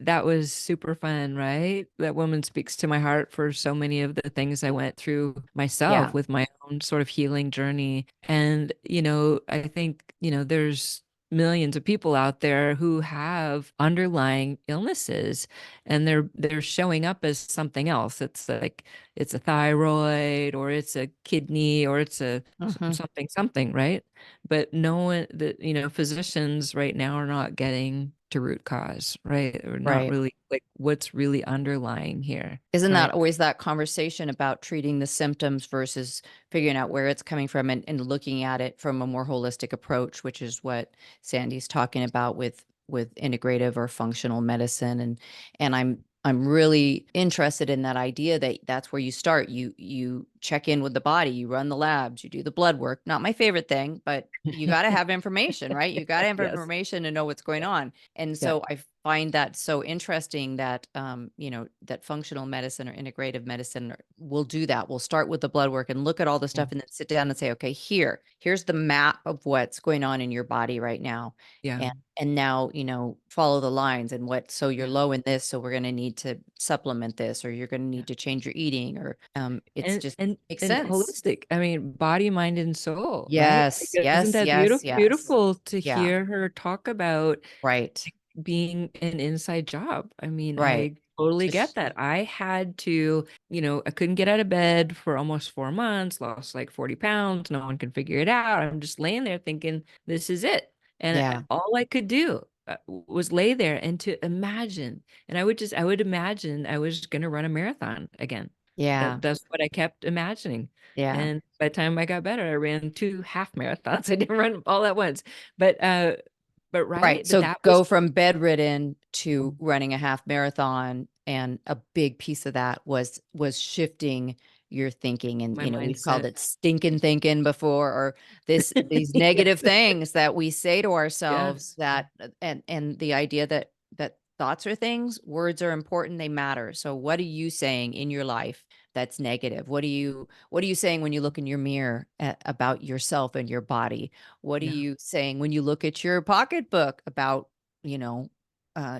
that was super fun, right? That woman speaks to my heart for so many of the things I went through myself Yeah. with my own sort of healing journey. And, I think, there's millions of people out there who have underlying illnesses and they're showing up as something else. It's like it's a thyroid or it's a kidney or it's a Hmm. something, right? But no one that, physicians right now are not getting to root cause, right? Or not Right. really like what's really underlying here, Isn't that right? always that conversation about treating the symptoms versus figuring out where it's coming from and looking at it from a more holistic approach, which is what Sandie's talking about with integrative or functional medicine. And I'm really interested in that idea that that's where you start. You check in with the body, you run the labs, you do the blood work. Not my favorite thing, but you got to have information, right? You got to have Yes. information to know what's going on. And Yeah. so I find that so interesting that that functional medicine or integrative medicine will do that. We'll start with the blood work and look at all the Yeah. stuff and then sit down and say, okay, here's the map of what's going on in your body right now. Yeah. And now, follow the lines and so you're Yeah. low in this, so we're going to need to supplement this, or you're going to Yeah. need to change your eating, or it's And just and makes and sense. holistic. I mean, body, mind, and soul, right? Yes, Like, isn't yes, that yes, yes. beautiful to Yeah, hear her talk about right, being an inside job? I mean, right. I totally get Just that. I had to, I couldn't get out of bed for almost 4 months, lost like 40 pounds. No one can figure it out. I'm just laying there thinking, this is it. And yeah, all I could do was lay there and to imagine. And I would imagine I was going to run a marathon again. yeah, That's what I kept imagining. yeah. And by the time I got better, I ran 2 half marathons. I didn't run all at once, but Right. right, but So that go was from bedridden to running a half marathon, and a big piece of that was shifting your thinking. And my we've called mindset. it stinking thinking before, or these negative Yes, things that we say to ourselves, yes, that and the idea that thoughts are things, words are important, they matter. So what are you saying in your life that's negative? What are you saying when you look in your mirror about yourself and your body? What are yeah. you saying when you look at your pocketbook about, you know,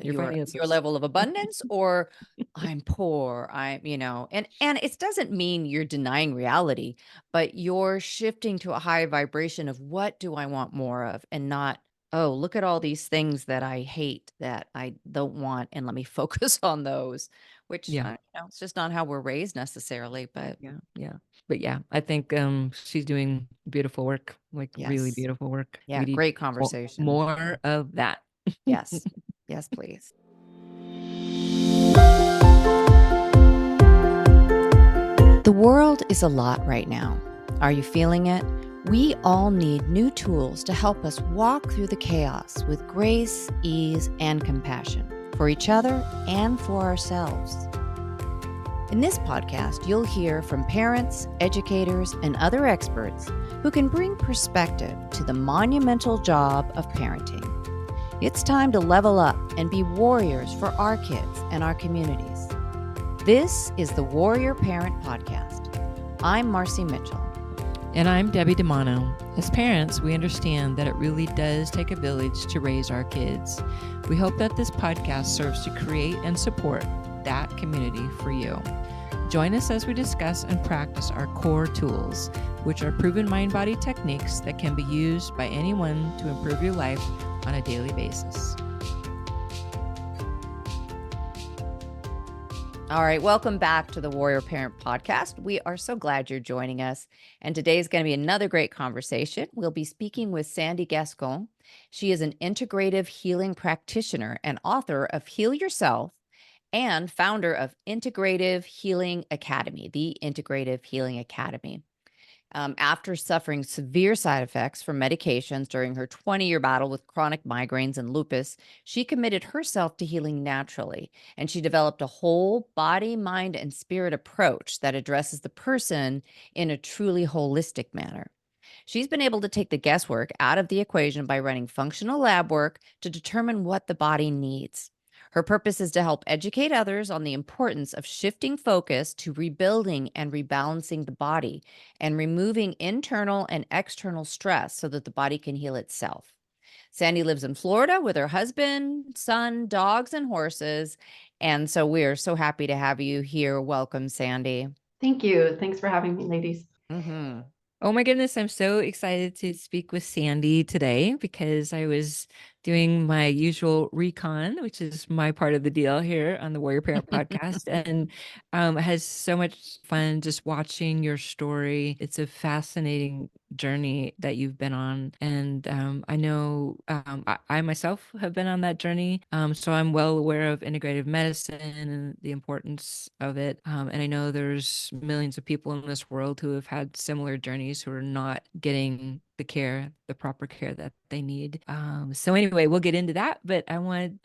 Your your finances. level of abundance, or I'm poor, and it doesn't mean you're denying reality, but you're shifting to a high vibration of what do I want more of, and not, oh, look at all these things that I hate that I don't want, and let me focus on those, which, Yeah, it's just not how we're raised necessarily, but yeah, yeah. But yeah, I think she's doing beautiful work, like really yes. beautiful work. We Yeah, need great more, conversation. more of that. Yes. Yes, please. The world is a lot right now. Are you feeling it? We all need new tools to help us walk through the chaos with grace, ease, and compassion for each other and for ourselves. In this podcast, you'll hear from parents, educators, and other experts who can bring perspective to the monumental job of parenting. It's time to level up and be warriors for our kids and our communities. This is the Warrior Parent Podcast. I'm Marci Mitchell. And I'm Debbie DiManno. As parents, we understand that it really does take a village to raise our kids. We hope that this podcast serves to create and support that community for you. Join us as we discuss and practice our core tools, which are proven mind-body techniques that can be used by anyone to improve your life on a daily basis. All right, welcome back to the Warrior Parent Podcast. We are so glad you're joining us. And today is going to be another great conversation. We'll be speaking with Sandie Gascon. She is an integrative healing practitioner and author of Heal Yourself, and founder of Integrative Healing Academy, the Integrative Healing Academy. After suffering severe side effects from medications during her 20-year battle with chronic migraines and lupus, she committed herself to healing naturally, and she developed a whole body, mind, and spirit approach that addresses the person in a truly holistic manner. She's been able to take the guesswork out of the equation by running functional lab work to determine what the body needs. Her purpose is to help educate others on the importance of shifting focus to rebuilding and rebalancing the body and removing internal and external stress so that the body can heal itself. Sandie lives in Florida with her husband, son, dogs, and horses. And so we are so happy to have you here. Welcome, Sandie. Thank you. Thanks for having me, ladies. Mm-hmm. Oh my goodness, I'm so excited to speak with Sandie today because I was doing my usual recon, which is my part of the deal here on the Warrior Parent podcast, and has so much fun just watching your story. It's a fascinating journey that you've been on, and I know I myself have been on that journey, so I'm well aware of integrative medicine and the importance of it, and I know there's millions of people in this world who have had similar journeys who are not getting the proper care that they need. So anyway, we'll get into that, but I want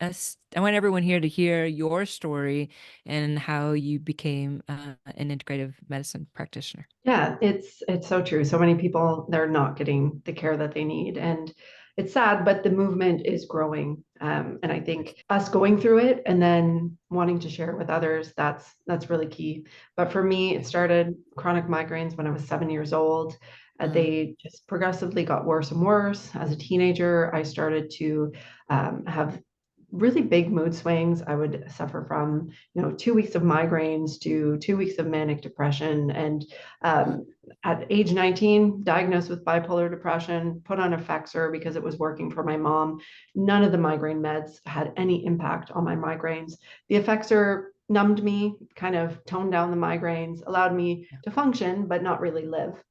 everyone here to hear your story and how you became an integrative medicine practitioner. Yeah, it's so true. So many people, they're not getting the care that they need. And it's sad, but the movement is growing. And I think us going through it and then wanting to share it with others, that's really key. But for me, it started chronic migraines when I was 7 years old. They just progressively got worse and worse. As a teenager, I started to have really big mood swings. I would suffer from, 2 weeks of migraines to 2 weeks of manic depression. And at age 19, diagnosed with bipolar depression, put on Effexor because it was working for my mom. None of the migraine meds had any impact on my migraines. The Effexor numbed me, kind of toned down the migraines, allowed me to function, but not really live.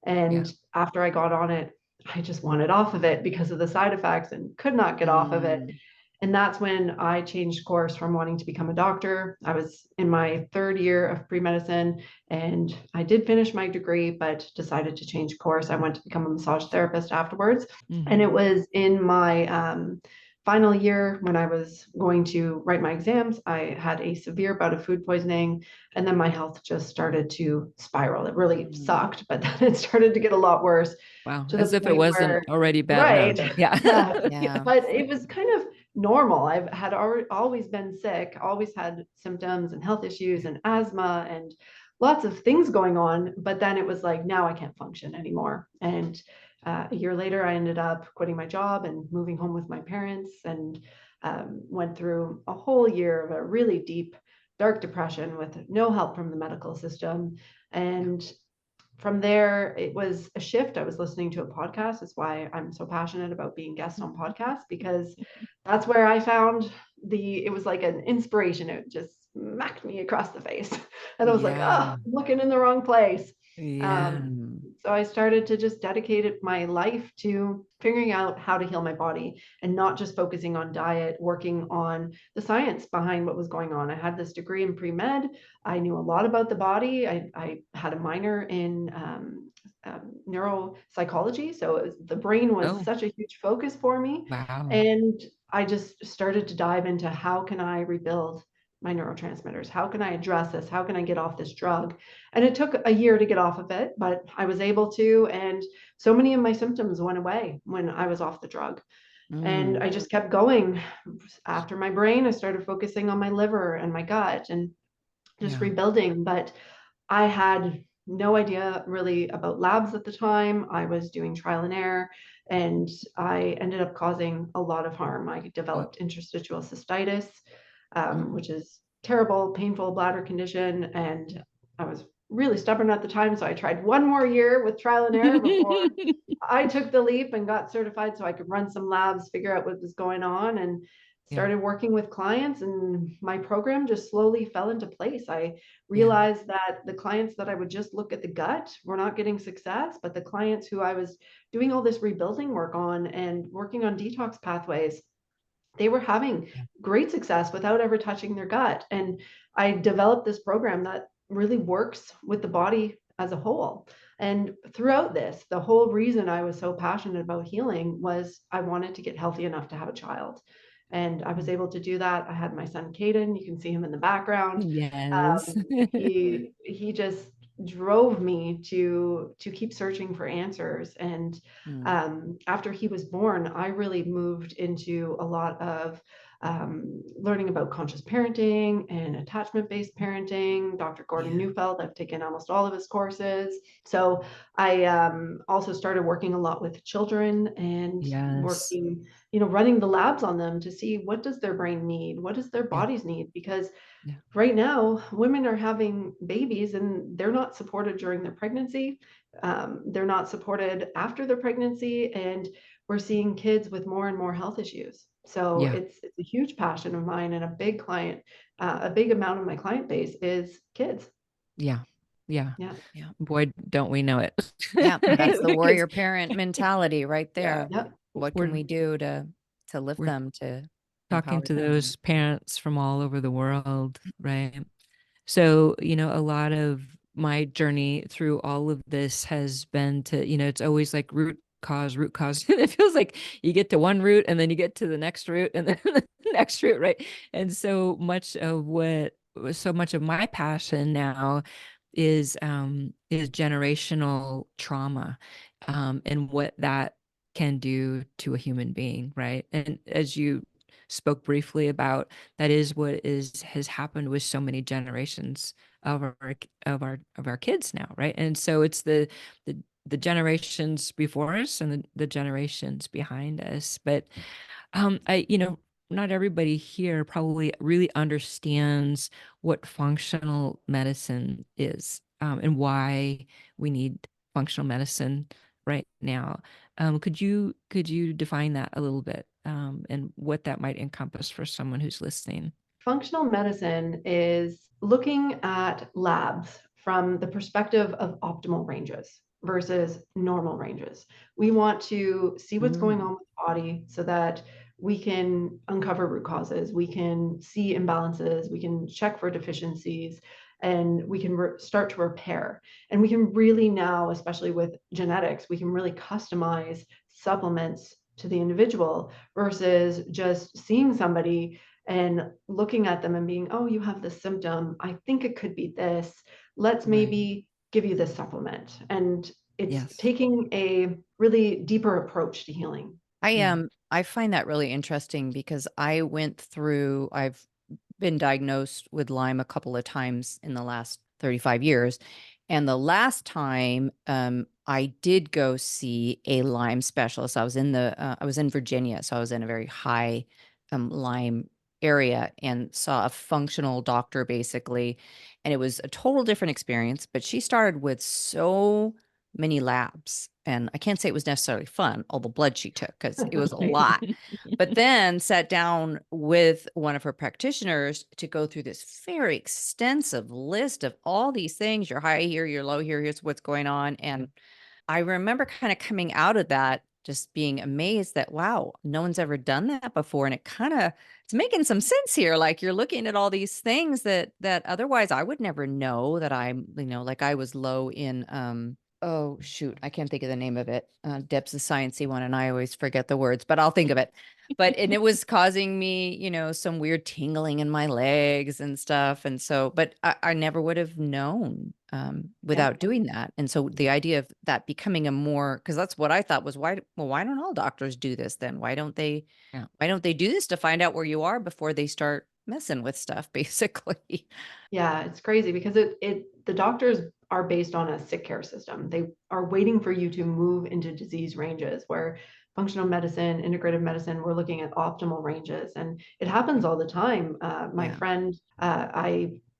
And after I got on it, I just wanted off of it because of the side effects and could not get off of it. And that's when I changed course from wanting to become a doctor. I was in my third year of pre-medicine and I did finish my degree, but decided to change course. I went to become a massage therapist afterwards. And it was in my final year when I was going to write my exams. I had a severe bout of food poisoning, and then my health just started to spiral. It really sucked, but then it started to get a lot worse. Wow. To As the if it point wasn't where, already bad right. enough. Yeah. Yeah. But it was kind of normal. I've had always been sick, always had symptoms and health issues and asthma and lots of things going on. But then it was like, now I can't function anymore. And a year later, I ended up quitting my job and moving home with my parents, and went through a whole year of a really deep, dark depression with no help from the medical system. And from there, it was a shift. I was listening to a podcast. That's why I'm so passionate about being guest on podcasts, because that's where I found it was like an inspiration. It just smacked me across the face. And I was like, oh, I'm looking in the wrong place. So I started to just dedicate my life to figuring out how to heal my body and not just focusing on diet, working on the science behind what was going on. I had this degree in pre-med. I knew a lot about the body. I had a minor in neuropsychology. So the brain was such a huge focus for me. Wow. And I just started to dive into how can I rebuild my neurotransmitters? How can I address this? How can I get off this drug? And it took a year to get off of it, but I was able to. And so many of my symptoms went away when I was off the drug. And I just kept going. After my brain, I started focusing on my liver and my gut and just rebuilding. But I had no idea really about labs at the time. I was doing trial and error, and I ended up causing a lot of harm. I developed interstitial cystitis, which is terrible, painful bladder condition. And I was really stubborn at the time. So I tried one more year with trial and error before I took the leap and got certified so I could run some labs, figure out what was going on, and started working with clients. And my program just slowly fell into place. I realized that the clients that I would just look at the gut were not getting success, but the clients who I was doing all this rebuilding work on and working on detox pathways, they were having great success without ever touching their gut. And I developed this program that really works with the body as a whole. And throughout this, the whole reason I was so passionate about healing was I wanted to get healthy enough to have a child. And I was able to do that. I had my son, Caden. You can see him in the background. Yes. He just drove me to keep searching for answers. And after he was born, I really moved into a lot of learning about conscious parenting and attachment-based parenting. Dr. Gordon Neufeld, I've taken almost all of his courses. So I also started working a lot with children and working, running the labs on them to see what does their brain need, what does their bodies need, because right now women are having babies and they're not supported during their pregnancy. They're not supported after their pregnancy, and we're seeing kids with more and more health issues. So it's a huge passion of mine, and a big amount of my client base is kids. Yeah. Boy, don't we know it. Yeah, that's the warrior parent mentality right there. Yeah. What can we do to lift them, to talking to those parents from all over the world, right? So, a lot of my journey through all of this has been to, it's always like root cause. It feels like you get to one root and then you get to the next root and then the next root, right? And so much of my passion now is generational trauma, and what that can do to a human being, right? And as you spoke briefly about, that is what has happened with so many generations of our kids now, right? And so it's the generations before us and the generations behind us. But not everybody here probably really understands what functional medicine is, and why we need functional medicine right now. Could you define that a little bit, and what that might encompass for someone who's listening? Functional medicine is looking at labs from the perspective of optimal ranges versus normal ranges. We want to see what's going on with the body so that we can uncover root causes, we can see imbalances, we can check for deficiencies, and we can start to repair. And we can really now, especially with genetics, we can really customize supplements to the individual versus just seeing somebody and looking at them and being, oh, you have this symptom. I think it could be this. Let's maybe give you this supplement. And it's taking a really deeper approach to healing. I find that really interesting because I've been diagnosed with Lyme a couple of times in the last 35 years. And the last time I did go see a Lyme specialist, I was in Virginia, so I was in a very high Lyme area, and saw a functional doctor basically. And it was a total different experience, but she started with so many labs, and I can't say it was necessarily fun, all the blood she took, because it was a lot. But then sat down with one of her practitioners to go through this very extensive list of all these things. You're high here, you're low here, here's what's going on. And I remember kind of coming out of that just being amazed that, wow, no one's ever done that before. And it's making some sense here. Like, you're looking at all these things that otherwise I would never know that I'm, like I was low in, oh shoot, I can't think of the name of it. Deb's the sciencey one, and I always forget the words, but I'll think of it. And it was causing me, some weird tingling in my legs and stuff. And so, but I never would have known without doing that. And so the idea of that becoming because that's what I thought was, why don't all doctors do this then? Why don't they do this to find out where you are before they start messing with stuff, basically? Yeah, it's crazy because the doctors are based on a sick care system. They are waiting for you to move into disease ranges, where functional medicine, integrative medicine, we're looking at optimal ranges. And it happens all the time. My friend,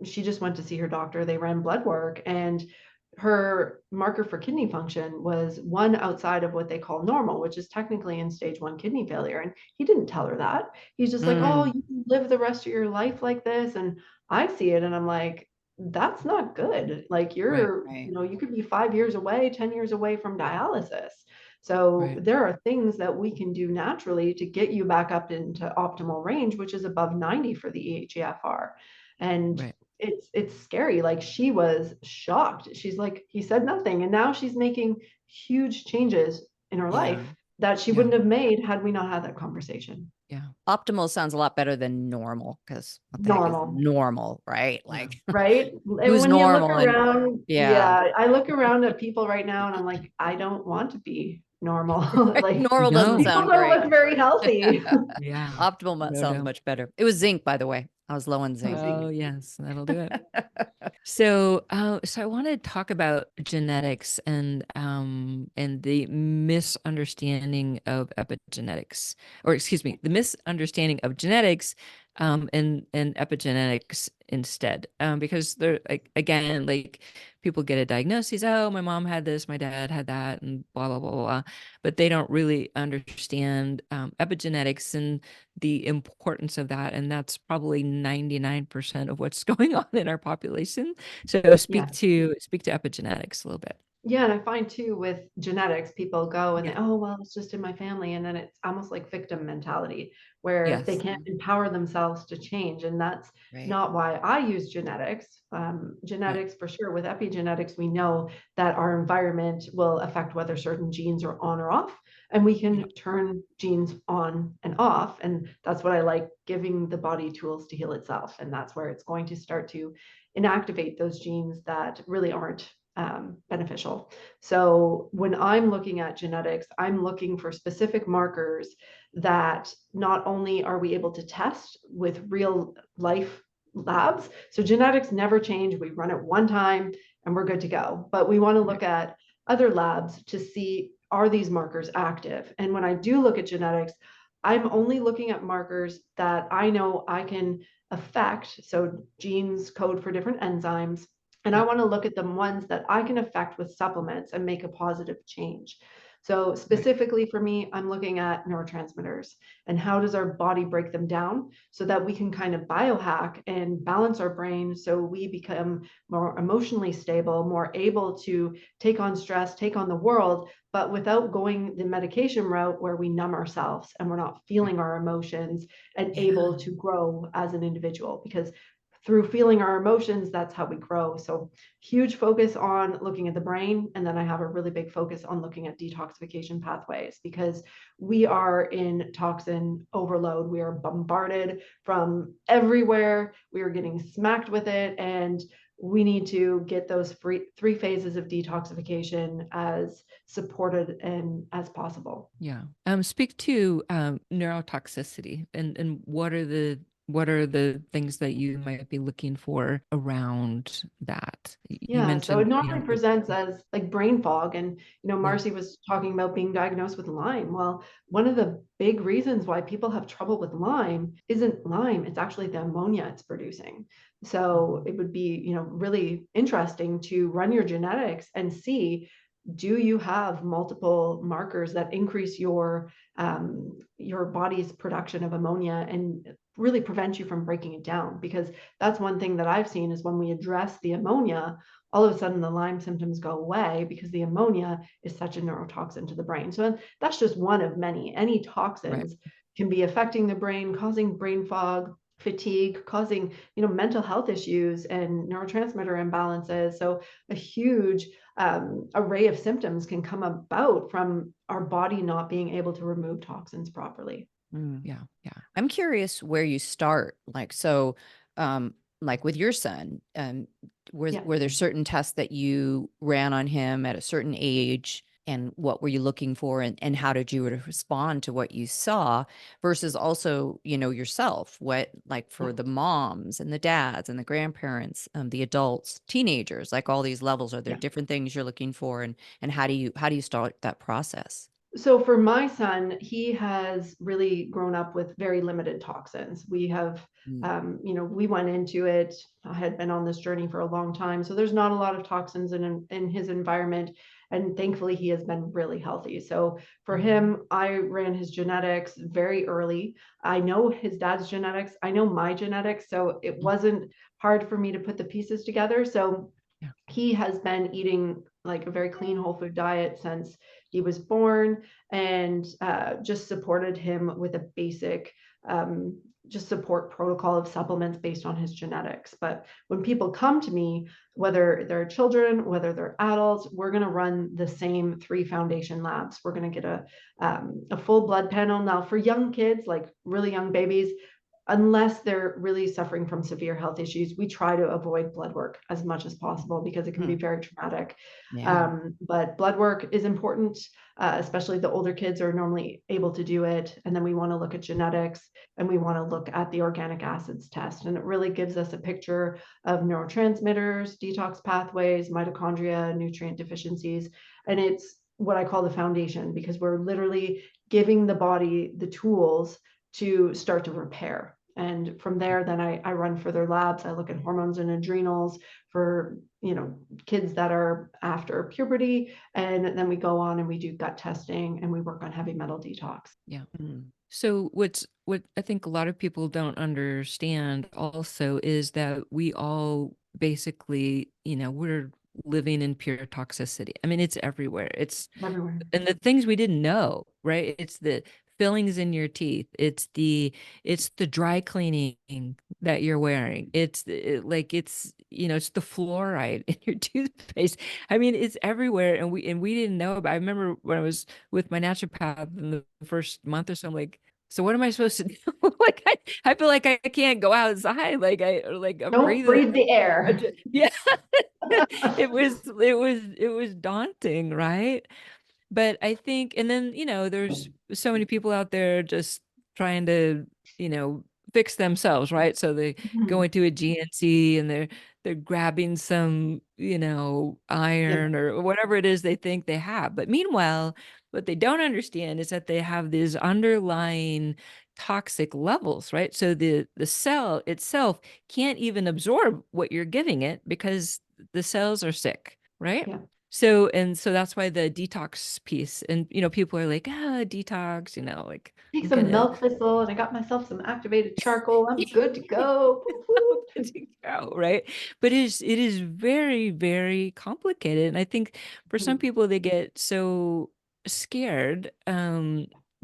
she just went to see her doctor. They ran blood work, and her marker for kidney function was one outside of what they call normal, which is technically in stage 1 kidney failure. And he didn't tell her that. He's just like, oh, you can live the rest of your life like this. And I see it and I'm like, that's not good. Like, you could be 5 years away, 10 years away from dialysis. So there are things that we can do naturally to get you back up into optimal range, which is above 90 for the EHEFR. And it's scary. Like, she was shocked. She's like, he said nothing. And now she's making huge changes in her life that she wouldn't have made had we not had that conversation. Yeah. Optimal sounds a lot better than normal, because normal, right? Like, right. Who's when normal? You look around, I look around at people right now and I'm like, I don't want to be normal. Right. Like Normal doesn't No. people sound don't great. look very healthy. Yeah. Optimal No, sounds no. much better. It was zinc, by the way. I was low on zinc. Oh, yes, that'll do it. So I want to talk about genetics and the misunderstanding of epigenetics, or excuse me, the misunderstanding of genetics and epigenetics instead. Because they're like, again, like people get a diagnosis, oh, my mom had this, my dad had that, and blah blah blah blah, but they don't really understand epigenetics and the importance of that. And that's probably 99% of what's going on in our population. So Yeah. speak to epigenetics a little bit. Yeah, and I find too with genetics, people go and Yeah. they, oh, well, it's just in my family. And then it's almost like victim mentality where they Yes. can't empower themselves to change. And that's Right. not why I use genetics. Right. Genetics, for sure, with epigenetics, we know that our environment will affect whether certain genes are on or off. And we Yeah. can turn genes on and off. And that's what I like, giving the body tools to heal itself. And that's where it's going to start to inactivate those genes that really aren't beneficial. So when I'm looking at genetics, I'm looking for specific markers that not only are we able to test with real life labs. So genetics never change. We run it one time and we're good to go. But we want to look at other labs to see, are these markers active? And when I do look at genetics, I'm only looking at markers that I know I can affect. So genes code for different enzymes. And I want to look at the ones that I can affect with supplements and make a positive change. So Right. specifically for me, I'm looking at neurotransmitters and how does our body break them down so that we can kind of biohack and balance our brain so we become more emotionally stable, more able to take on stress, take on the world, but without going the medication route where we numb ourselves and we're not feeling our emotions and Yeah. able to grow as an individual. Because through feeling our emotions, that's how we grow. So huge focus on looking at the brain. And then I have a really big focus on looking at detoxification pathways because we are in toxin overload. We are bombarded from everywhere. We are getting smacked with it. And we need to get those three phases of detoxification as supported and as possible. Yeah. Speak to neurotoxicity and what are the things that you might be looking for around that? You Yeah, so it mentioned, normally presents as like brain fog. And, yeah. Marci was talking about being diagnosed with Lyme. Well, one of the big reasons why people have trouble with Lyme isn't Lyme, it's actually the ammonia it's producing. So it would be, really interesting to run your genetics and see, do you have multiple markers that increase your body's production of ammonia and really prevent you from breaking it down? Because that's one thing that I've seen is when we address the ammonia, all of a sudden the Lyme symptoms go away because the ammonia is such a neurotoxin to the brain. So that's just one of many. Any toxins Right. can be affecting the brain, causing brain fog, fatigue, causing, mental health issues and neurotransmitter imbalances. So a huge array of symptoms can come about from our body not being able to remove toxins properly. Yeah. Yeah. I'm curious where you start. Like with your son, Yeah. were there certain tests that you ran on him at a certain age? And what were you looking for? And how did you respond to what you saw versus also, yourself? What, like for the moms and the dads and the grandparents, the adults, teenagers, like all these levels, are there Yeah. different things you're looking for? And how do you start that process? So for my son, he has really grown up with very limited toxins. We have, Mm. we went into it. I had been on this journey for a long time, so there's not a lot of toxins in his environment, and thankfully he has been really healthy. So for him, I ran his genetics very early. I know his dad's genetics. I know my genetics, so it wasn't hard for me to put the pieces together. So Yeah. he has been eating like a very clean whole food diet since he was born, and just supported him with a basic just support protocol of supplements based on his genetics. But when people come to me, whether they're children, whether they're adults, we're going to run the same 3 foundation labs. We're going to get a full blood panel. Now for young kids, like really young babies, unless they're really suffering from severe health issues, we try to avoid blood work as much as possible because it can be very traumatic. Yeah. But blood work is important, especially the older kids are normally able to do it. And then we want to look at genetics, and we want to look at the organic acids test. And it really gives us a picture of neurotransmitters, detox pathways, mitochondria, nutrient deficiencies. And it's what I call the foundation, because we're literally giving the body the tools to start to repair. And from there, then I run further labs. I look at hormones and adrenals for, kids that are after puberty. And then we go on and we do gut testing, and we work on heavy metal detox. Yeah. So what I think a lot of people don't understand also is that we all basically, we're living in pure toxicity. I mean, it's everywhere. It's Everywhere. and the things we didn't know, right? It's the fillings in your teeth. It's the dry cleaning that you're wearing. It's it's the fluoride in your toothpaste. I mean, it's everywhere, and we didn't know about. I remember when I was with my naturopath in the first month or so, I'm like, so what am I supposed to do? Like I feel like I can't go outside. I'm Don't breathing. breathe the air. Yeah. It was daunting, right? But I think, and then, there's so many people out there just trying to, fix themselves, right? So they go into a GNC and they're grabbing some, Yep. iron or whatever it is they think they have. But meanwhile, what they don't understand is that they have these underlying toxic levels, right? So the cell itself can't even absorb what you're giving it because the cells are sick, right? Yeah. So that's why the detox piece, and people are like, detox, like Take I'm some gonna milk thistle, and I got myself some activated charcoal. I'm good to go. good to go, right? But it is very, very complicated. And I think for some people they get so scared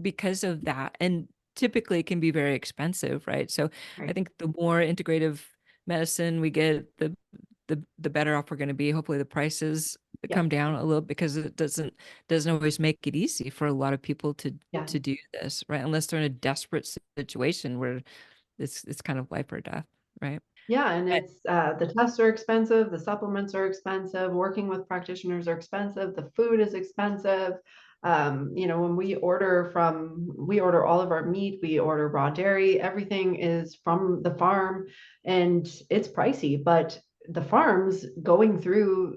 because of that. And typically it can be very expensive, right? So I Right. think the more integrative medicine we get, the better off we're going to be. Hopefully the prices come Yep. down a little, because it doesn't always make it easy for a lot of people to Yeah. do this, right? Unless they're in a desperate situation where it's kind of life or death, right? Yeah, and But it's the tests are expensive, the supplements are expensive, working with practitioners are expensive, the food is expensive. When we order all of our meat, we order raw dairy, everything is from the farm, and it's pricey, but the farms going through,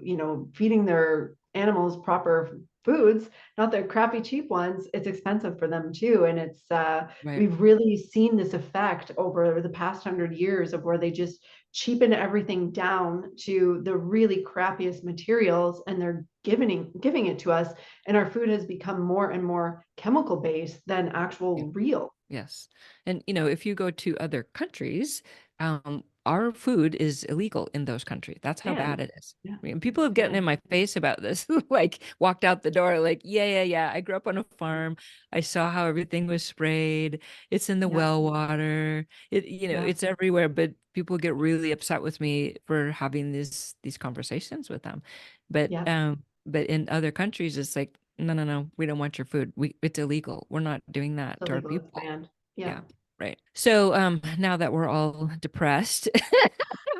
feeding their animals proper foods, not the crappy cheap ones, it's expensive for them too. And right. we've really seen this effect over the past 100 years of where they just cheapen everything down to the really crappiest materials, and they're giving it to us, and our food has become more and more chemical based than Yeah. actual real. Yes. And if you go to other countries, our food is illegal in those countries. That's how bad And it is. yeah, I mean, people it's have gotten sad. in my face about this, like walked out the door, like, yeah. I grew up on a farm. I saw how everything was sprayed. It's in the Yeah, well water. yeah, It's everywhere. But people get really upset with me for having these conversations with them. But yeah, but in other countries, it's like, no, we don't want your food. It's illegal. We're not doing that it's to our illegal, it's people. banned. Yeah. Yeah, right. So now that we're all depressed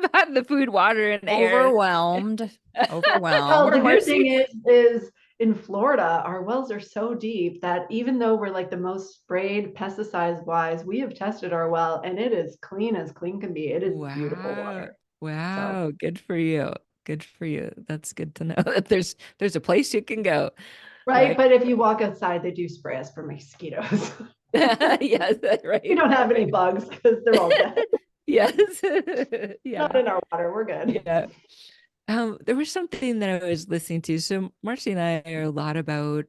about the food, water, and air. Overwhelmed. Well, Poor the Overwhelmed. good Marci. thing is in Florida, our wells are so deep that even though we're like the most sprayed pesticides wise, we have tested our well, and it is clean as clean can be. It is beautiful Wow. water. So, Wow. Good for you. Good for you. That's good to know that there's a place you can go. right. Right. But if you walk outside, they do spray us for mosquitoes. Yes, We right. don't have any Right. bugs because they're all dead. Yes. Not Yeah. in our water. We're good. Yeah. There was something that I was listening to. So Marcy and I are a lot about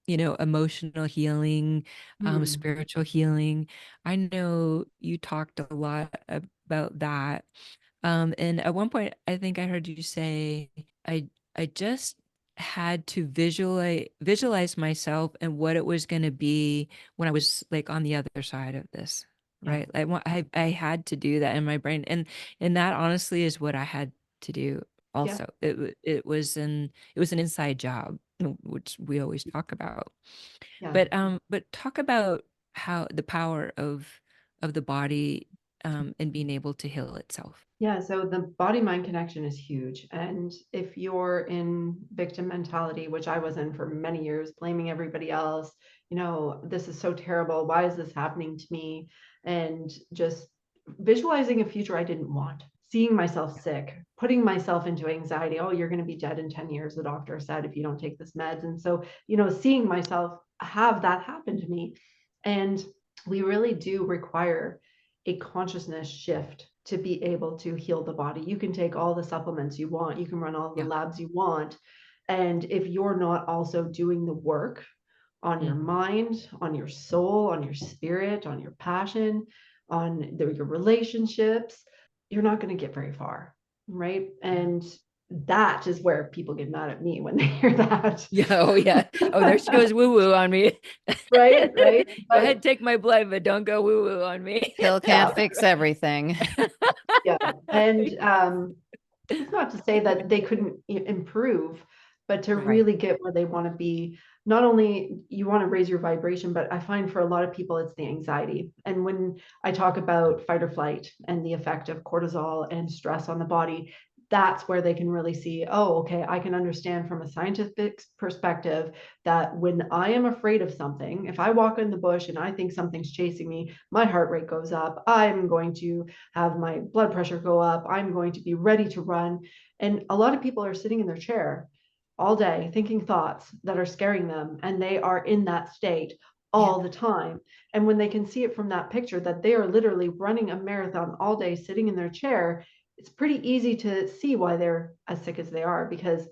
emotional healing, Hmm. spiritual healing. I know you talked a lot about that. And at one point I think I heard you say, I just had to visualize myself and what it was going to be when I was like on the other side of this. Yeah. Right. I had to do that in my brain. And that honestly is what I had to do Yeah. also. It was an inside job, which we always talk about. Yeah. But talk about how the power of of the body and being able to heal itself? Yeah, so the body-mind connection is huge. And if you're in victim mentality, which I was in for many years, blaming everybody else, this is so terrible. Why is this happening to me? And just visualizing a future I didn't want, seeing myself sick, putting myself into anxiety. Oh, you're going to be dead in 10 years, the doctor said, if you don't take this meds. And so, seeing myself have that happen to me. And we really do require a consciousness shift to be able to heal the body. You can take all the supplements you want, you can run all the labs you want. And if you're not also doing the work on your mind, on your soul, on your spirit, on your passion, on your relationships, you're not going to get very far. Right. And that is where people get mad at me when they hear that. Yeah. Oh, yeah. Oh, there she goes woo woo on me. Right. Right. Go ahead, take my blood, but don't go woo woo on me. Pill can't fix everything. Yeah. And it's not to say that they couldn't improve, but to really get where they want to be. Not only you want to raise your vibration, but I find for a lot of people, it's the anxiety. And when I talk about fight or flight and the effect of cortisol and stress on the body, that's where they can really see, oh, okay, I can understand from a scientific perspective that when I am afraid of something, if I walk in the bush and I think something's chasing me, my heart rate goes up. I'm going to have my blood pressure go up. I'm going to be ready to run. And a lot of people are sitting in their chair all day thinking thoughts that are scaring them, and they are in that state all the time. And when they can see it from that picture that they are literally running a marathon all day sitting in their chair, it's pretty easy to see why they're as sick as they are. Because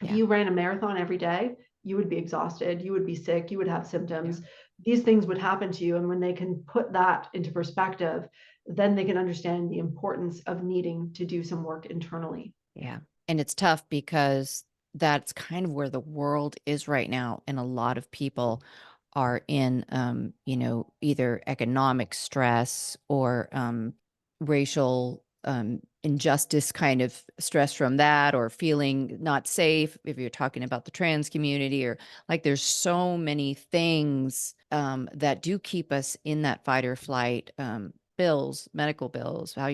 if you ran a marathon every day, you would be exhausted, you would be sick, you would have symptoms, these things would happen to you. And when they can put that into perspective, then they can understand the importance of needing to do some work internally. Yeah. And it's tough because that's kind of where the world is right now. And a lot of people are in, either economic stress or racial injustice kind of stress from that, or feeling not safe if you're talking about the trans community, or like there's so many things that do keep us in that fight or flight. Bills, medical bills, how,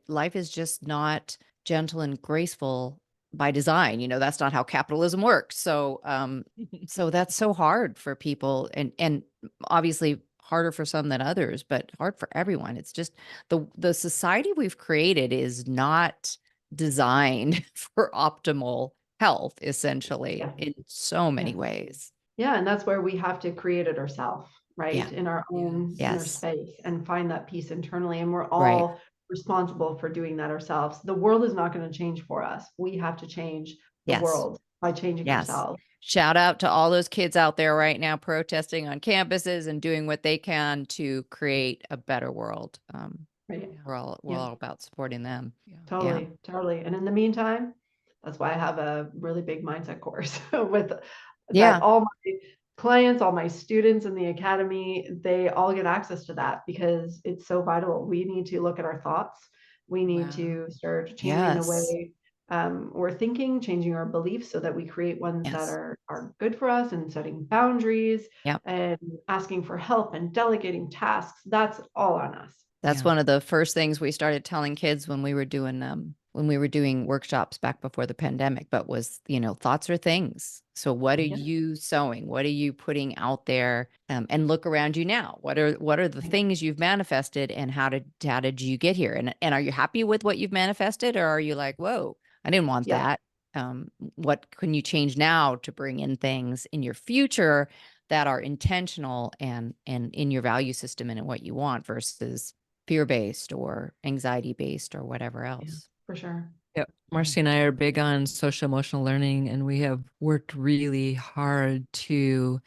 life is just not gentle and graceful by design. That's not how capitalism works. So so that's so hard for people, and obviously harder for some than others, but hard for everyone. It's just the society we've created is not designed for optimal health, essentially, in so many ways. Yeah, and that's where we have to create it ourselves, right? In our own inner Yes. space, and find that peace internally. And we're all responsible for doing that ourselves. The world is not going to change for us. We have to change the world by changing ourselves. Shout out to all those kids out there right now protesting on campuses and doing what they can to create a better world. We're all about supporting them. Totally. And in the meantime, that's why I have a really big mindset course with that all my clients, all my students in the academy, they all get access to that because it's so vital. We need to look at our thoughts. We need to start changing the way we're thinking, changing our beliefs so that we create ones that are good for us, and setting boundaries and asking for help and delegating tasks. That's all on us. That's one of the first things we started telling kids when we were doing workshops back before the pandemic, but was, thoughts are things. So what are you sowing? What are you putting out there? And look around you now. What are the things you've manifested, and how did you get here? And are you happy with what you've manifested, or are you like, whoa, I didn't want that? What can you change now to bring in things in your future that are intentional and in your value system and in what you want, versus fear-based or anxiety-based or whatever else? For sure. Yep. Marci and I are big on social emotional learning, and we have worked really hard to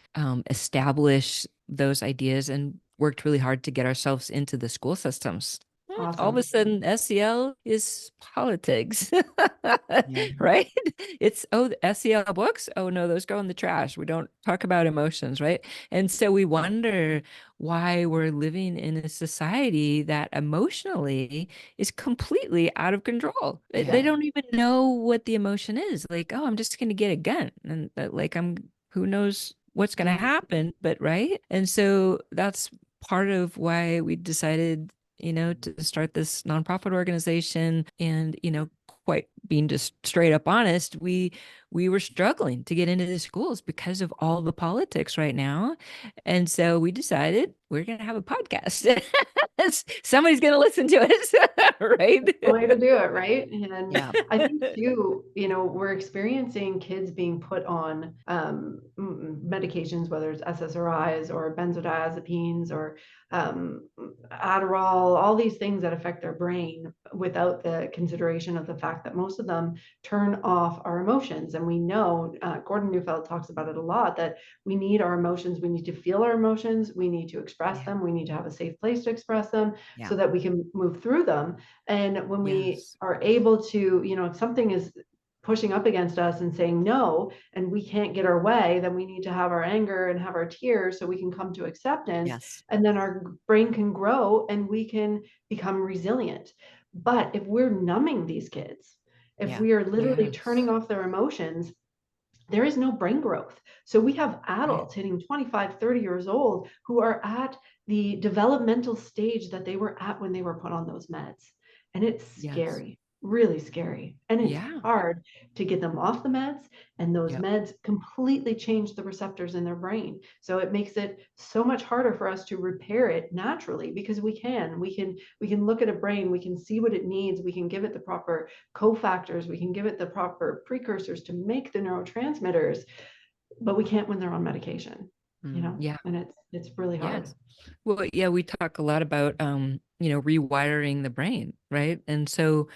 establish those ideas and worked really hard to get ourselves into the school systems. All of a sudden, SEL is politics, right? It's, the SEL books. Oh, no, those go in the trash. We don't talk about emotions, right? And so we wonder why we're living in a society that emotionally is completely out of control. They don't even know what the emotion is. Like, oh, I'm just going to get a gun. And who knows what's going to happen, but right. And so that's part of why we decided, to start this nonprofit organization. And, quite being just straight up honest, we were struggling to get into the schools because of all the politics right now. And so we decided we're going to have a podcast. Somebody's going to listen to us, right? The way to do it, right? And Yeah. I think too, we're experiencing kids being put on medications, whether it's SSRIs or benzodiazepines or Adderall, all these things that affect their brain without the consideration of the fact that most of them turn off our emotions. And we know, Gordon Neufeld talks about it a lot, that we need our emotions. We need to feel our emotions. We need to express them. We need to have a safe place to express them so that we can move through them. And when we are able to, if something is pushing up against us and saying no, and we can't get our way, then we need to have our anger and have our tears so we can come to acceptance. And then our brain can grow and we can become resilient. But if we're numbing these kids, if we are literally turning off their emotions, there is no brain growth. So we have adults hitting 25, 30 years old who are at the developmental stage that they were at when they were put on those meds. And it's scary, really scary. And it's hard to get them off the meds. And those meds completely change the receptors in their brain. So it makes it so much harder for us to repair it naturally, because we can look at a brain, we can see what it needs, we can give it the proper cofactors, we can give it the proper precursors to make the neurotransmitters, but we can't when they're on medication, and it's really hard. Well, we talk a lot about rewiring the brain, right? And so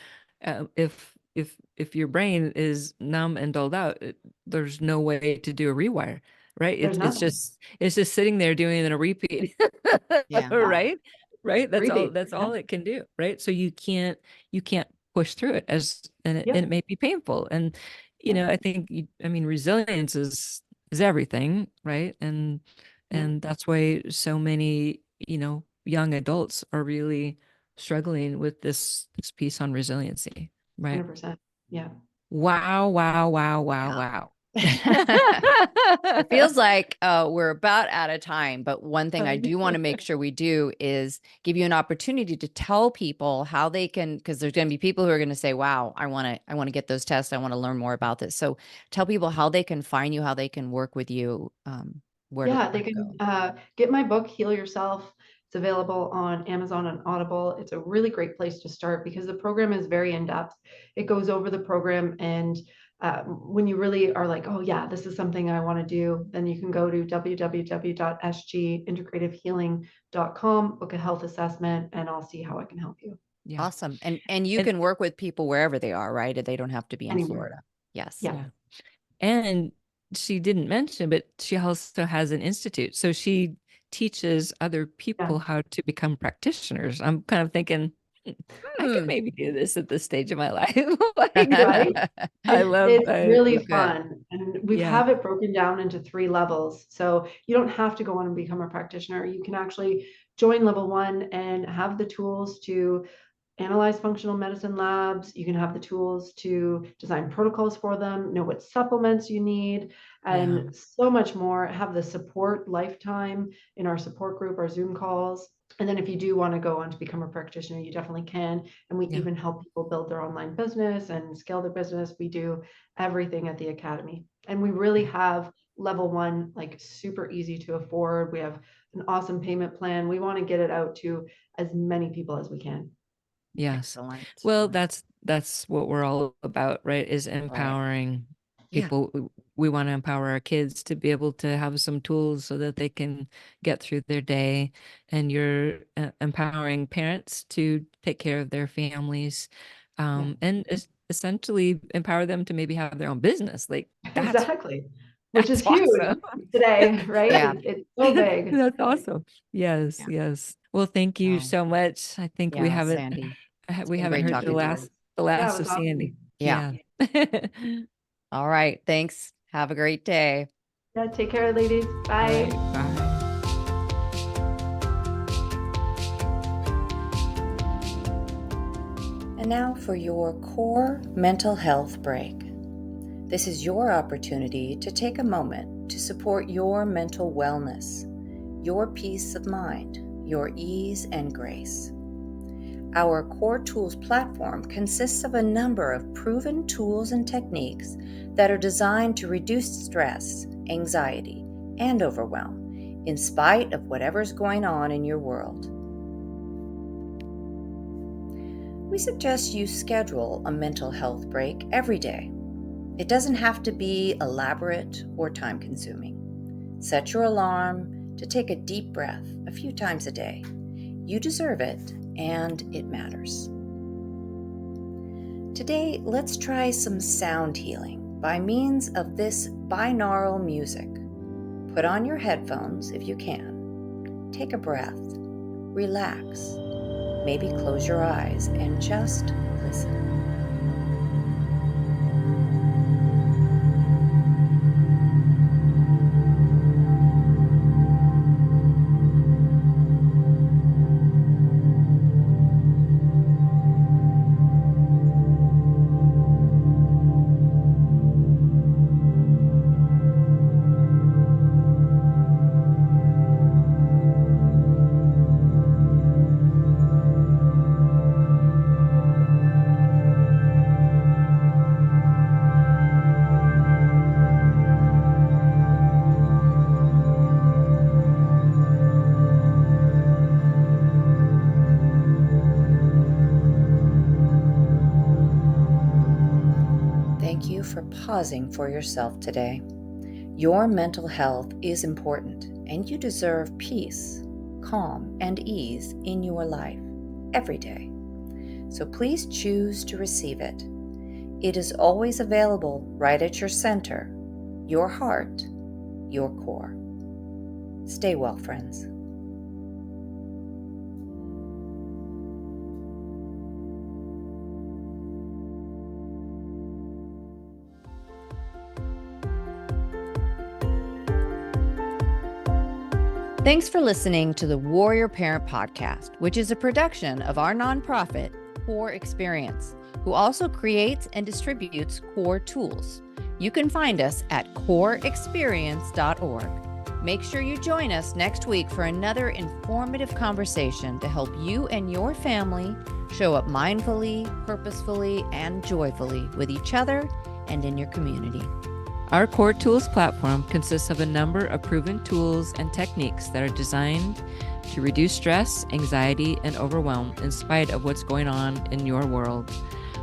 if your brain is numb and dulled out, there's no way to do a rewire, right? It's just sitting there doing a repeat. Right. That's all it can do, right? So you can't push through it, and it may be painful. And I think resilience is everything, right? And that's why so many young adults are really struggling with this piece on resiliency, right? 100%. Yeah. Wow. It feels like we're about out of time, but one thing I do want to make sure we do is give you an opportunity to tell people how they can, because there's going to be people who are going to say, wow, I want to get those tests. I want to learn more about this. So tell people how they can find you, how they can work with you. They can get my book, Heal Yourself. It's available on Amazon and Audible. It's a really great place to start because the program is very in-depth. It goes over the program, and when you really are like, oh yeah, this is something I want to do, then you can go to www.sgintegrativehealing.com, book a health assessment, and I'll see how I can help you. Awesome. And you can work with people wherever they are, right? They don't have to be in Anywhere. Florida. Yes. Yeah. And she didn't mention, but she also has an institute. So she teaches other people how to become practitioners. I'm kind of thinking, I could maybe do this at this stage of my life. Right? I love it's really good. fun. And we have it broken down into 3 levels. So you don't have to go on and become a practitioner. You can actually join level 1 and have the tools to analyze functional medicine labs. You can have the tools to design protocols for them, know what supplements you need, and so much more. Have the support lifetime in our support group, our Zoom calls. And then if you do want to go on to become a practitioner, you definitely can. And we even help people build their online business and scale their business. We do everything at the Academy. And we really have level 1, like super easy to afford. We have an awesome payment plan. We want to get it out to as many people as we can. Yes. Excellent. Well, that's what we're all about, right? Is empowering people. We want to empower our kids to be able to have some tools so that they can get through their day. And you're empowering parents to take care of their families, and essentially empower them to maybe have their own business. Like that's exactly. Which is awesome. huge today, right? Yeah. It's so big. That's awesome. Yes. Well, thank you so much. I think we haven't Sandie. we haven't heard the last of awesome. Sandie. Yeah. All right. Thanks. Have a great day. Yeah. Take care, ladies. Bye. Bye. And now for your core mental health break. This is your opportunity to take a moment to support your mental wellness, your peace of mind, your ease and grace. Our Core Tools platform consists of a number of proven tools and techniques that are designed to reduce stress, anxiety, and overwhelm, in spite of whatever's going on in your world. We suggest you schedule a mental health break every day. It doesn't have to be elaborate or time-consuming. Set your alarm to take a deep breath a few times a day. You deserve it, and it matters. Today, let's try some sound healing by means of this binaural music. Put on your headphones if you can. Take a breath. Relax. Maybe close your eyes and just listen. Thank you for pausing for yourself today. Your mental health is important, and you deserve peace, calm, and ease in your life every day. So please choose to receive it. It is always available right at your center, your heart, your core. Stay well, friends. Thanks for listening to the Warrior Parent Podcast, which is a production of our nonprofit, Cour Experience, who also creates and distributes Cour tools. You can find us at courexperience.org. Make sure you join us next week for another informative conversation to help you and your family show up mindfully, purposefully, and joyfully with each other and in your community. Our Core Tools platform consists of a number of proven tools and techniques that are designed to reduce stress, anxiety, and overwhelm in spite of what's going on in your world.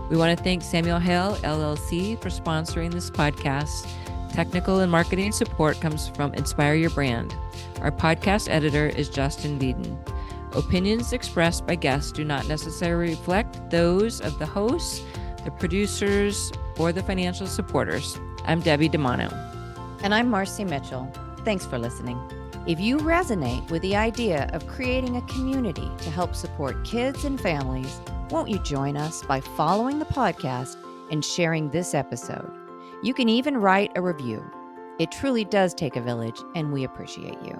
We want to thank Samuel Hale, LLC, for sponsoring this podcast. Technical and marketing support comes from Inspire Your Brand. Our podcast editor is Justin Beeden. Opinions expressed by guests do not necessarily reflect those of the hosts, the producers, or the financial supporters. I'm Debbie DiManno. And I'm Marci Mitchell. Thanks for listening. If you resonate with the idea of creating a community to help support kids and families, won't you join us by following the podcast and sharing this episode? You can even write a review. It truly does take a village, and we appreciate you.